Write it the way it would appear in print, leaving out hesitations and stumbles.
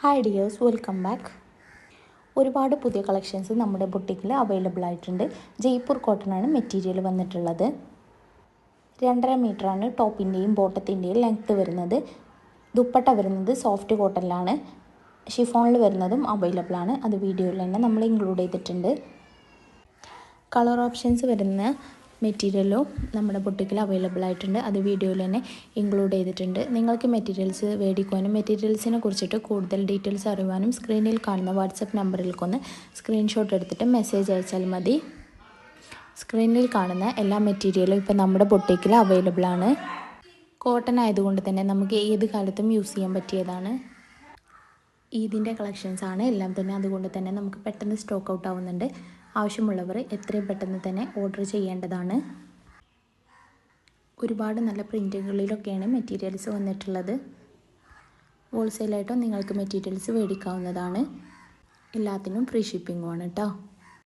Hi dears, welcome back. ഒരുപാട് പുതിയ collections നമ്മുടെ ബുട്ടിക്കിൽ അവൈലബിൾ ആയിട്ടുണ്ട്. ജയ്പൂർ കോട്ടനാണ് മെറ്റീരിയൽ വന്നിട്ടുള്ളത്. 2.5 മീറ്ററാണ് ടോപ്പിൻ്റെയും ബോട്ടത്തിൻ്റെയും ലെങ്ത്ത് വരുന്നത്. ദുപ്പട്ട വരുന്നത് സോഫ്റ്റ് കോട്ടണിലാണ്. ഷിഫോണിൽ വരുന്നതും അവൈലബിൾ ആണ്. അത് വീഡിയോയിൽ തന്നെ നമ്മൾ ഇൻക്ലൂഡ് ചെയ്തിട്ടുണ്ട്. കളർ ഓപ്ഷൻസ് വരുന്ന മെറ്റീരിയലും നമ്മുടെ ബുട്ടിക്കിൽ അവൈലബിൾ ആയിട്ടുണ്ട്. അത് വീഡിയോയിൽ തന്നെ ഇൻക്ലൂഡ് ചെയ്തിട്ടുണ്ട്. നിങ്ങൾക്ക് മെറ്റീരിയൽസ് മേടിക്കുവാനും മെറ്റീരിയൽസിനെ കുറിച്ചിട്ട് കൂടുതൽ ഡീറ്റെയിൽസ് അറിയുവാനും സ്ക്രീനിൽ കാണുന്ന വാട്സപ്പ് നമ്പറിലേക്കൊന്ന് സ്ക്രീൻഷോട്ട് എടുത്തിട്ട് മെസ്സേജ് അയച്ചാൽ മതി. സ്ക്രീനിൽ കാണുന്ന എല്ലാ മെറ്റീരിയലും ഇപ്പോൾ നമ്മുടെ ബുട്ടിക്കിൽ അവൈലബിൾ ആണ്. കോട്ടൺ ആയതുകൊണ്ട് തന്നെ നമുക്ക് ഏത് കാലത്തും യൂസ് ചെയ്യാൻ പറ്റിയതാണ്. ഈദിൻ്റെ കളക്ഷൻസ് ആണ് എല്ലാം തന്നെ, അതുകൊണ്ട് തന്നെ നമുക്ക് പെട്ടെന്ന് സ്റ്റോക്ക് ഔട്ട് ആവുന്നുണ്ട്. ആവശ്യമുള്ളവർ എത്രയും പെട്ടെന്ന് തന്നെ ഓർഡർ ചെയ്യേണ്ടതാണ്. ഒരുപാട് നല്ല പ്രിൻറ്റുകളിലൊക്കെയാണ് മെറ്റീരിയൽസ് വന്നിട്ടുള്ളത്. ഹോൾസെയിലായിട്ടും നിങ്ങൾക്ക് മെറ്റീരിയൽസ് മേടിക്കാവുന്നതാണ്. എല്ലാത്തിനും ഫ്രീ ഷിപ്പിംഗുമാണ് കേട്ടോ.